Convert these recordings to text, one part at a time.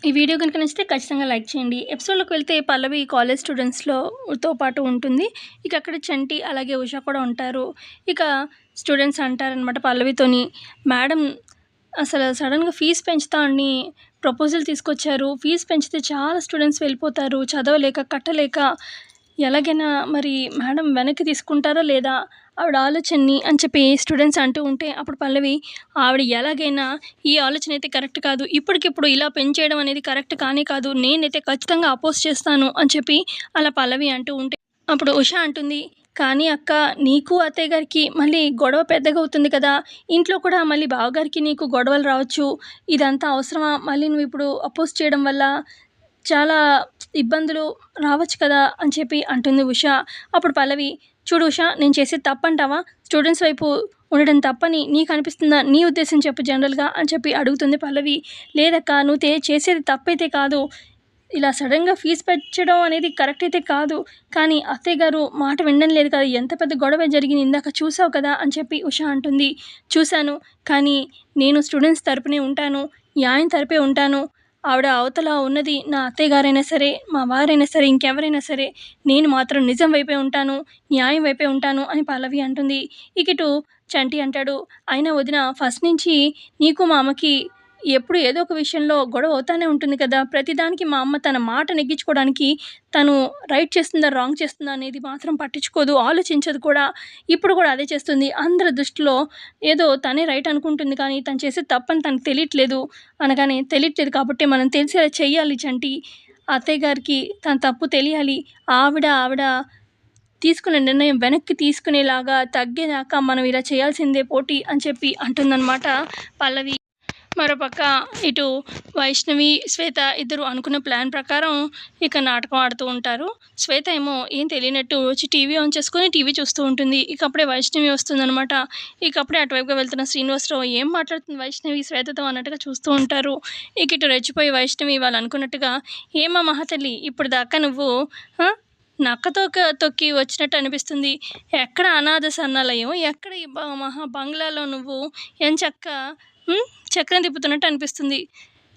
ఈ వీడియో కనుక నచ్చితే ఖచ్చితంగా లైక్ చేయండి. ఎపిసోడ్‌లోకి వెళ్తే పల్లవి కాలేజ్ స్టూడెంట్స్‌తో పాటు ఉంటుంది. ఇక అక్కడ చంటి అలాగే ఉష కూడా ఉంటారు. ఇక స్టూడెంట్స్ అంటారనమాట పల్లవితోని, "మేడం అసలు సడన్‌గా ఫీజు పెంచుతా అని ప్రపోజల్ తీసుకొచ్చారు. ఫీజు పెంచితే చాలా స్టూడెంట్స్ వెళ్ళిపోతారు. చదవలేక, కట్టలేక. ఎలాగైనా మరి మేడం వెనక్కి తీసుకుంటారా లేదా? ఆవిడ ఆలోచనని" అని చెప్పి స్టూడెంట్స్ అంటూ ఉంటే, అప్పుడు పల్లవి, "ఆవిడ ఎలాగైనా ఈ ఆలోచన అయితే కరెక్ట్ కాదు. ఇప్పటికిప్పుడు ఇలా పెంచేయడం అనేది కరెక్ట్ కానే కాదు. నేనైతే ఖచ్చితంగా అపోజ్ చేస్తాను" అని చెప్పి అలా పల్లవి అంటూ ఉంటే, అప్పుడు ఉష అంటుంది, "కానీ అక్క, నీకు అత్తయ్య గారికి మళ్ళీ గొడవ పెద్దగా అవుతుంది కదా! ఇంట్లో కూడా మళ్ళీ బావగారికి నీకు గొడవలు రావచ్చు. ఇదంతా అవసరమా? మళ్ళీ నువ్వు ఇప్పుడు అపోజ్ చేయడం వల్ల చాలా ఇబ్బందులు రావచ్చు కదా" అని చెప్పి అంటుంది ఉష. అప్పుడు పల్లవి, "చూడు ఉష, నేను చేసేది తప్పంటావా? స్టూడెంట్స్ వైపు ఉండడం తప్పని నీకు అనిపిస్తుందా? నీ ఉద్దేశం చెప్పు జనరల్‌గా" అని చెప్పి అడుగుతుంది పల్లవి. "లేదక్కా, నువ్వు చేసేది తప్పైతే కాదు. ఇలా సడన్‌గా ఫీజు పెంచడం అనేది కరెక్ట్ అయితే కాదు. కానీ అత్తయ్య గారు మాట వినడం లేదు కదా! ఎంత పెద్ద గొడవ జరిగింది ఇందాక చూసావు కదా" అని చెప్పి ఉష అంటుంది. "చూశాను. కానీ నేను స్టూడెంట్స్ తరపునే ఉంటాను. న్యాయం తరపే ఉంటాను. ఆవిడ అవతల ఉన్నది నా అత్తయ్య గారైనా సరే, మా వారైనా సరే, ఇంకెవరైనా సరే, నేను మాత్రం నిజం వైపే ఉంటాను. న్యాయం వైపే ఉంటాను" అని పల్లవి అంటుంది. ఇక ఇటు చంటి అంటాడు, "అయినా వదిన, ఫస్ట్ నుంచి నీకు మా అమ్మకి ఎప్పుడు ఏదో ఒక విషయంలో గొడవ అవుతానే ఉంటుంది కదా! ప్రతిదానికి మా అమ్మ తన మాట నెగ్గించుకోవడానికి తను రైట్ చేస్తుందా, రాంగ్ చేస్తుందా అనేది మాత్రం పట్టించుకోదు, ఆలోచించదు కూడా. ఇప్పుడు కూడా అదే చేస్తుంది. అందరి దృష్టిలో ఏదో తనే రైట్ అనుకుంటుంది, కానీ తను చేసేది తప్పని తనకు తెలియట్లేదు" అనగానే, "తెలియట్లేదు కాబట్టి మనం తెలిసేలా చెయ్యాలి చంటి. అత్తయ్య గారికి తన తప్పు తెలియాలి. ఆవిడ తీసుకున్న నిర్ణయం వెనక్కి తీసుకునేలాగా తగ్గేదాకా మనం ఇలా చేయాల్సిందే పోటీ" అని చెప్పి అంటుందన్నమాట పల్లవి. మరోపక్క ఇటు వైష్ణవి, శ్వేత ఇద్దరు అనుకున్న ప్లాన్ ప్రకారం ఇక నాటకం ఆడుతూ ఉంటారు. శ్వేత ఏమో ఏం తెలియనట్టు వచ్చి టీవీ ఆన్ చేసుకొని టీవీ చూస్తూ ఉంటుంది. ఇక అప్పుడే వైష్ణవి వస్తుందనమాట. ఇక అప్పుడే అటువైపుగా వెళ్తున్న శ్రీనివాసరావు, ఏం మాట్లాడుతుంది వైష్ణవి శ్వేతతో అన్నట్టుగా చూస్తూ ఉంటారు. ఇక ఇటు రెచ్చిపోయి వైష్ణవి వాళ్ళు అనుకున్నట్టుగా, "ఏమా మహాతల్లి, ఇప్పుడు దాకా నువ్వు తొక్కి వచ్చినట్టు అనిపిస్తుంది. ఎక్కడ అనాథ శరణాలయం, ఎక్కడ ఈ మహా బంగ్లాలో నువ్వు ఎంచక్కా చక్రం తిప్పుతున్నట్టు అనిపిస్తుంది.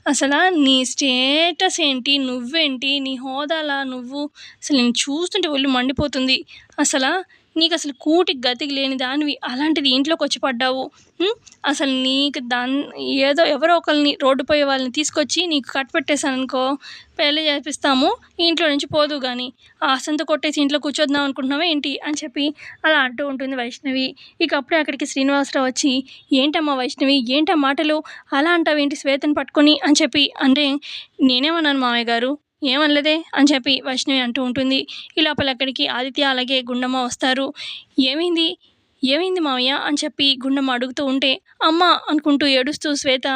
అసలు నీ స్టేటస్ ఏంటి, నువ్వేంటి, నీ హోదాలా నువ్వు, అసలు నేను చూస్తుంటే ఒళ్ళు మండిపోతుంది. నీకు అసలు కూటికి గతికి లేని దానివి, అలాంటిది ఇంట్లోకి వచ్చి పడ్డావు. అసలు నీకు ఏదో ఎవరో ఒకరిని రోడ్డు పోయే వాళ్ళని తీసుకొచ్చి నీకు కట్టపెట్టేశాను అనుకో, పెళ్ళి చేపిస్తాము, ఇంట్లో నుంచి పోదు కానీ ఆశంతో కొట్టేసి ఇంట్లో కూర్చోద్దాం అనుకుంటున్నావా ఏంటి" అని చెప్పి అలా అంటూ ఉంటుంది వైష్ణవి. ఇక అప్పుడే అక్కడికి శ్రీనివాసరావు వచ్చి, "ఏంటమ్మా వైష్ణవి, ఏంటా మాటలు, అలా అంటావేంటి శ్వేతను పట్టుకొని" అని చెప్పి అంటే, "నేనేమన్నాను మామయ్య గారు, ఏమనలేదే" అని చెప్పి వైష్ణవి అంటూ ఉంటుంది. ఈ లోపల అక్కడికి ఆదిత్య అలాగే గుండమ్మ వస్తారు. "ఏమైంది, ఏమైంది మామయ్య" అని చెప్పి గుండమ్మ అడుగుతూ ఉంటే, "అమ్మ" అనుకుంటూ ఏడుస్తూ శ్వేత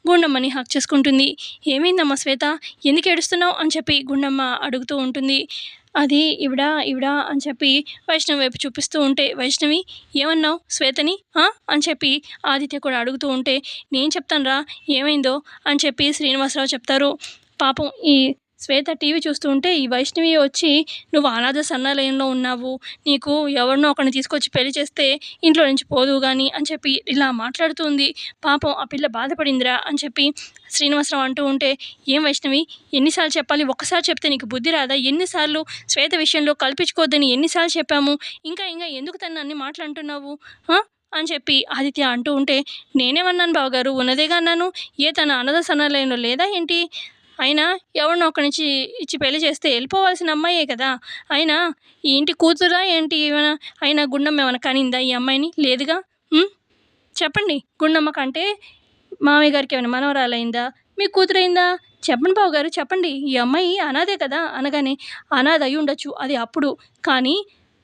గుండమ్మని హగ్ చేసుకుంటుంది. "ఏమైందమ్మా శ్వేత, ఎందుకు ఏడుస్తున్నావు" అని చెప్పి గుండమ్మ అడుగుతూ ఉంటుంది. అది ఈవిడ అని చెప్పి వైష్ణవి వైపు చూపిస్తూ ఉంటే, "వైష్ణవి, ఏమన్నావు శ్వేతని అని చెప్పి ఆదిత్య కూడా అడుగుతూ ఉంటే, "నేను చెప్తానురా ఏమైందో" అని చెప్పి శ్రీనివాసరావు చెప్తారు. పాపం ఈ శ్వేత టీవీ చూస్తూ ఉంటే, ఈ వైష్ణవి వచ్చి, "నువ్వు అనాథ శరణాలయంలో ఉన్నావు, నీకు ఎవరినో ఒకరిని తీసుకొచ్చి పెళ్లి చేస్తే ఇంట్లో నుంచి పోదువు కానీ" అని చెప్పి ఇలా మాట్లాడుతూ ఉంది. పాపం ఆ పిల్ల బాధపడిందిరా అని చెప్పి శ్రీనివాసరావు అంటూ ఉంటే, "ఏం వైష్ణవి, ఎన్నిసార్లు చెప్పాలి, ఒక్కసారి చెప్తే నీకు బుద్ధి రాదా? ఎన్నిసార్లు శ్వేత విషయంలో కల్పించుకోవద్దని ఎన్నిసార్లు చెప్పాము, ఇంకా ఎందుకు తను అన్ని మాటలు అంటున్నావు అని చెప్పి ఆదిత్య అంటూ ఉంటే, "నేనేమన్నాను బావగారు, ఉన్నదేగా అన్నాను. తన అనాథ శరణాలయంలో లేదా ఏంటి? అయినా ఎవరినో ఒకరి నుంచి ఇచ్చి పెళ్లి చేస్తే వెళ్ళిపోవాల్సిన అమ్మాయే కదా! అయినా ఈ ఇంటి కూతురా ఏంటి ఏమైనా? అయినా గుండమ్మ ఏమైనా కనిందా ఈ అమ్మాయిని? లేదుగా. చెప్పండి, గుండమ్మ కంటే మామయ్య గారికి ఏమైనా మనవరాలైందా, మీ కూతురైందా? చెప్పండి బావగారు, చెప్పండి. ఈ అమ్మాయి అనాథే కదా" అనగానే, "అనాథ అయి ఉండొచ్చు, అది అప్పుడు. కానీ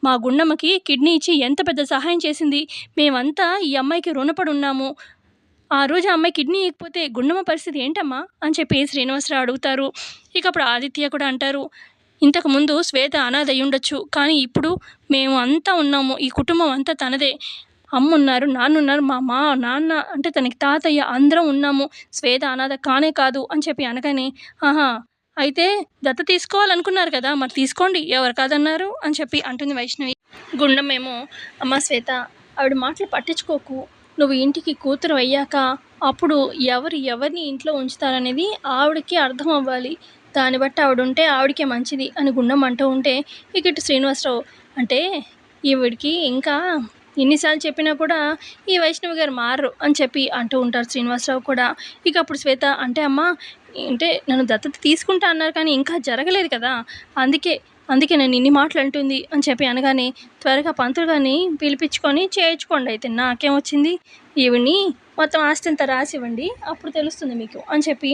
మా గుండమ్మకి కిడ్నీ ఇచ్చి ఎంత పెద్ద సహాయం చేసింది. మేమంతా ఈ అమ్మాయికి రుణపడి ఉన్నాము. ఆ రోజు ఆ అమ్మాయి కిడ్నీ ఇవ్వకపోతే గుండమ్మ పరిస్థితి ఏంటమ్మా" అని చెప్పి శ్రీనివాసరావు అడుగుతారు. ఇక అప్పుడు ఆదిత్య కూడా అంటారు, "ఇంతకుముందు శ్వేత అనాథ అయి ఉండొచ్చు, కానీ ఇప్పుడు మేము అంతా ఉన్నాము, ఈ కుటుంబం అంతా తనదే. అమ్మున్నారు, నాన్నున్నారు, మా నాన్న అంటే తనకి తాతయ్య, అందరం ఉన్నాము. శ్వేత అనాథ కానే కాదు" అని చెప్పి అనగానే, "ఆహా, అయితే దత్త తీసుకోవాలనుకున్నారు కదా, మరి తీసుకోండి, ఎవరు కాదన్నారు" అని చెప్పి అంటుంది వైష్ణవి. గుండమ్మేమో, "అమ్మ శ్వేత, ఆవిడ మాటలు పట్టించుకోకు. నువ్వు ఇంటికి కూతురు అయ్యాక అప్పుడు ఎవరిని ఇంట్లో ఉంచుతారనేది ఆవిడకి అర్థం అవ్వాలి. దాన్ని బట్టి ఆవిడుంటే ఆవిడకే మంచిది అని గుండమ్మ అంటూ ఉంటే, ఇక ఇటు శ్రీనివాసరావు అంటే ఈవిడికి ఇంకా ఎన్నిసార్లు చెప్పినా కూడా ఈ వైష్ణవి గారు మారరు అని చెప్పి అంటూ ఉంటారు శ్రీనివాసరావు కూడా. ఇక అప్పుడు శ్వేత అంటే అమ్మా అంటే నన్ను దత్తత తీసుకుంటా అన్నారు కానీ ఇంకా జరగలేదు కదా, అందుకే నేను ఇన్ని మాటలు అంటుంది అని చెప్పి అనగానే, త్వరగా పంతులు గారిని పిలిపించుకొని చేయించుకోండి, అయితే నాకేమొచ్చింది, ఈవిడ్ని మొత్తం ఆస్తి అంతా రాసివ్వండి అప్పుడు తెలుస్తుంది మీకు అని చెప్పి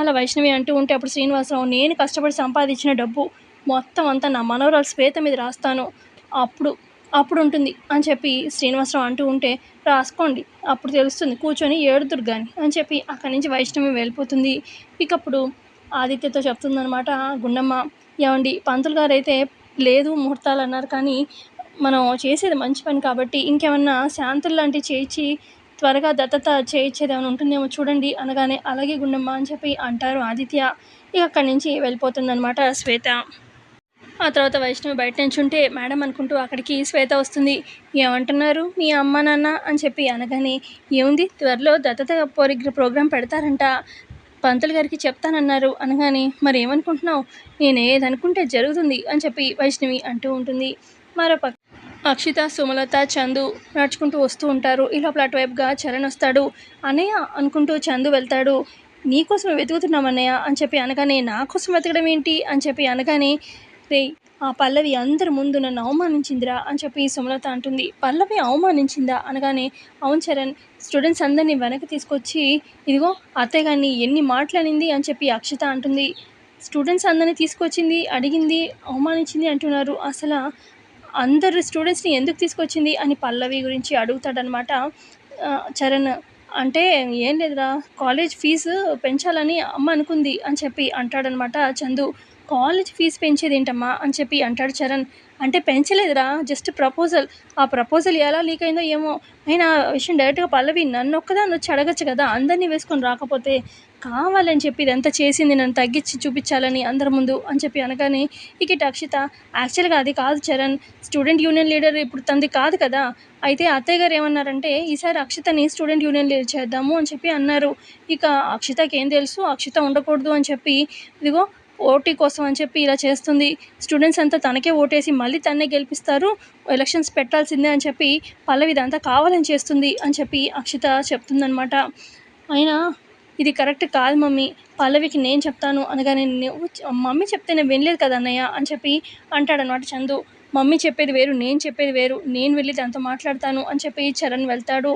అలా వైష్ణవి అంటూ ఉంటే, అప్పుడు శ్రీనివాసరావు నేను కష్టపడి సంపాదించిన డబ్బు మొత్తం అంతా నా మనవరాలు శ్వేత మీద రాస్తాను, అప్పుడు ఉంటుంది అని చెప్పి శ్రీనివాసరావు అంటూ ఉంటే, రాసుకోండి అప్పుడు తెలుస్తుంది, కూర్చొని ఏడుదురు గాని అని చెప్పి అక్కడి నుంచి వైష్ణవి వెళ్ళిపోతుంది. ఇకప్పుడు ఆదిత్యతో చెప్తుందనమాట గుండమ్మ, ఏమండి పంతులు గారు అయితే లేదు ముహూర్తాలు అన్నారు కానీ మనం చేసేది మంచి పని కాబట్టి ఇంకేమన్నా శాంతులు లాంటివి చేయించి త్వరగా దత్తత చేయించేది ఏమైనా ఉంటుందేమో చూడండి అనగానే, అలాగే గుండమ్మ అని చెప్పి అంటారు ఆదిత్య. ఇక అక్కడి నుంచి వెళ్ళిపోతుందనమాట శ్వేత. ఆ తర్వాత వైష్ణవి బయట నుంచుంటే మేడం అనుకుంటూ అక్కడికి శ్వేత వస్తుంది. ఏమంటున్నారు మీ అమ్మ నాన్న అని చెప్పి అనగానే, ఏముంది త్వరలో దత్తత ప్రోగ్రాం పెడతారంట, పంతులు గారికి చెప్తానన్నారు అనగానే, మరి ఏమనుకుంటున్నావు, నేను ఏదనుకుంటే జరుగుతుంది అని చెప్పి వైష్ణవి అంటూ ఉంటుంది. మరోపక్క అక్షిత, సుమలత, చందు నడుచుకుంటూ వస్తూ ఉంటారు. ఈ లోపల అటువైపుగా చరణ్ వస్తాడు. అన్నయ్య అనుకుంటూ చందు వెళ్తాడు. నీకోసం వెతుకుతున్నాం అన్నయ్య అని చెప్పి అనగానే, నా కోసం వెతకడం ఏంటి అని చెప్పి అనగానే, రే ఆ పల్లవి అందరి ముందు నన్ను అవమానించిందిరా అని చెప్పి సుమలత అంటుంది. పల్లవి అవమానించిందా అనగానే, అవును చరణ్, స్టూడెంట్స్ అందరినీ వెనక్కి తీసుకొచ్చి ఇదిగో అత్తయ్య గారిని ఎన్ని మాటలనింది అని చెప్పి అక్షిత అంటుంది. స్టూడెంట్స్ అందరినీ తీసుకొచ్చింది, అడిగింది, అవమానించింది అంటున్నారు, అసలు అందరు స్టూడెంట్స్ని ఎందుకు తీసుకొచ్చింది అని పల్లవి గురించి అడుగుతాడనమాట చరణ్. అంటే ఏం లేదురా, కాలేజ్ ఫీజు పెంచాలని అమ్మ అనుకుంది అని చెప్పి అంటాడనమాట చందు. కాలేజ్ ఫీజు పెంచేది ఏంటమ్మా అని చెప్పి అంటాడు చరణ్. అంటే పెంచలేదురా, జస్ట్ ప్రపోజల్, ఆ ప్రపోజల్ ఎలా లీక్ అయిందో ఏమో, అయినా విషయం డైరెక్ట్గా పల్లవి నన్ను ఒక్కదాన్ని వచ్చి అడగచ్చు కదా, అందరినీ వేసుకొని రాకపోతే, కావాలని చెప్పి ఇదంతా చేసింది నన్ను తగ్గించి చూపించాలని అందరి ముందు అని చెప్పి అనగానే, ఇక అక్షిత యాక్చువల్గా అది కాదు చరణ్, స్టూడెంట్ యూనియన్ లీడర్ ఇప్పుడు తంది కాదు కదా, అయితే అత్తయ్య గారు ఏమన్నారంటే ఈసారి అక్షితని స్టూడెంట్ యూనియన్ లీడర్ చేద్దాము అని చెప్పి అన్నారు. ఇక అక్షితకి ఏం తెలుసు, అక్షిత ఉండకూడదు అని చెప్పి ఇదిగో ఓటీ కోసం అని చెప్పి ఇలా చేస్తుంది, స్టూడెంట్స్ అంతా తనకే ఓటేసి మళ్ళీ తన్నే గెలిపిస్తారు, ఎలక్షన్స్ పెట్టాల్సిందే అని చెప్పి పల్లవి ఇదంతా కావాలని చేస్తుంది అని చెప్పి అక్షిత చెప్తుందనమాట. అయినా ఇది కరెక్ట్ కాదు మమ్మీ, పల్లవికి నేను చెప్తాను అనగానే, మమ్మీ చెప్తే నేను వినలేదు కదా అన్నయ్య అని చెప్పి అంటాడనమాట చందు. మమ్మీ చెప్పేది వేరు, నేను చెప్పేది వేరు, నేను వెళ్ళి దాంతో మాట్లాడతాను అని చెప్పి చరణ్ వెళ్తాడు.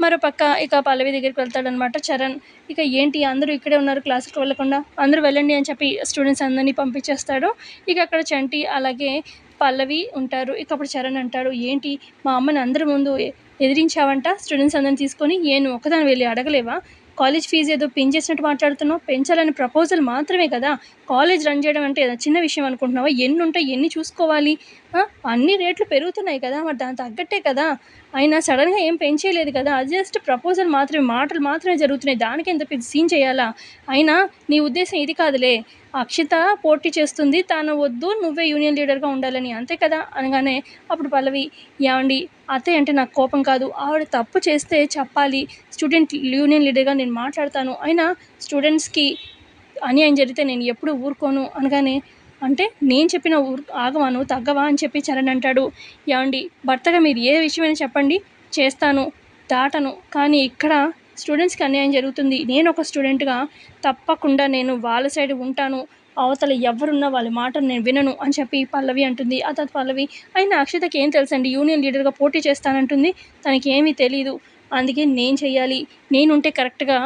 మరోపక్క ఇక పల్లవి దగ్గరికి వెళ్తాడనమాట చరణ్. ఇక ఏంటి అందరూ ఇక్కడే ఉన్నారు క్లాసుకి వెళ్ళకుండా, అందరూ వెళ్ళండి అని చెప్పి స్టూడెంట్స్ అందరినీ పంపించేస్తాడు. ఇక అక్కడ చంటి అలాగే పల్లవి ఉంటారు. ఇక అప్పుడు చరణ్ అంటాడు, ఏంటి మా అమ్మని అందరి ముందు ఎదిరించావంట స్టూడెంట్స్ అందరిని తీసుకొని, నువ్వు ఒక్కదాన్ని వెళ్ళి అడగలేవా, కాలేజ్ ఫీజు ఏదో పెంచేసినట్టు మాట్లాడుతున్నావు, పెంచాలని ప్రపోజల్ మాత్రమే కదా, కాలేజ్ రన్ చేయడం అంటే చిన్న విషయం అనుకుంటున్నావా, ఎన్ని ఉంటాయి ఎన్ని చూసుకోవాలి, అన్ని రేట్లు పెరుగుతున్నాయి కదా, మరి దాని తగ్గట్టే కదా, అయినా సడన్గా ఏం పెంచేయలేదు కదా, అది జస్ట్ ప్రపోజల్ మాత్రమే, మాటలు మాత్రమే జరుగుతున్నాయి, దానికి ఎంత పెద్ద సీన్ చేయాలా, అయినా నీ ఉద్దేశం ఇది కాదులే, అక్షిత పోటీ చేస్తుంది, తను వద్దు నువ్వే యూనియన్ లీడర్గా ఉండాలని అంతే కదా అనగానే, అప్పుడు పల్లవి, ఏమండి అత్తయ్య అంటే నాకు కోపం కాదు, ఆవిడ తప్పు చేస్తే చెప్పాలి, స్టూడెంట్ యూనియన్ లీడర్గా నేను మాట్లాడతాను, అయినా స్టూడెంట్స్కి అన్యాయం జరిగితే నేను ఎప్పుడూ ఊరుకోను అనగానే, అంటే నేను చెప్పిన ఆగవా నువ్వు, తగ్గవా అని చెప్పి చరణ్ అంటాడు. ఏమండి భర్తగా మీరు ఏ విషయమైనా చెప్పండి చేస్తాను, దాటను, కానీ ఇక్కడ స్టూడెంట్స్కి అన్యాయం జరుగుతుంది, నేను ఒక స్టూడెంట్గా తప్పకుండా నేను వాళ్ళ సైడ్ ఉంటాను, అవతల ఎవరున్నా వాళ్ళ మాటను నేను వినను అని చెప్పి పల్లవి అంటుంది. ఆ తర్వాత పల్లవి, అయినా అక్షితకి ఏం తెలుసండి, యూనియన్ లీడర్గా పోటీ చేస్తానంటుంది, తనకి ఏమీ తెలీదు, అందుకే నేను చెయ్యాలి, నేనుంటే కరెక్ట్గా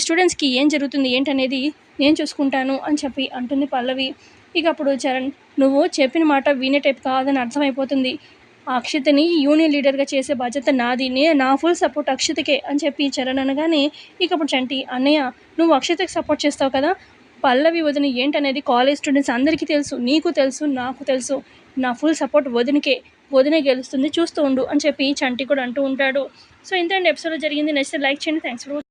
స్టూడెంట్స్కి ఏం జరుగుతుంది ఏంటనేది నేను చూసుకుంటాను అని చెప్పి అంటుంది పల్లవి. ఇక అప్పుడు చరణ్, నువ్వు చెప్పిన మాట వినే టైప్ కాదని అర్థమైపోతుంది, అక్షితని యూనియన్ లీడర్గా చేసే బాధ్యత నాది, నా ఫుల్ సపోర్ట్ అక్షితకే అని చెప్పి చరణ్ అనగానే, ఇక అప్పుడు చంటి, అన్నయ్య నువ్వు అక్షితకి సపోర్ట్ చేస్తావు కదా, పల్లవి వదిన ఏంటనేది కాలేజ్ స్టూడెంట్స్ అందరికీ తెలుసు, నీకు తెలుసు, నాకు తెలుసు, నా ఫుల్ సపోర్ట్ వదినే గెలుస్తుంది చూస్తూ ఉండు అని చెప్పి చంటి కూడా అంటూ ఉంటాడు. సో ఇంత ఎపిసోడ్లో జరిగింది. నెక్స్ట్ లైక్ చేయండి. Thanks for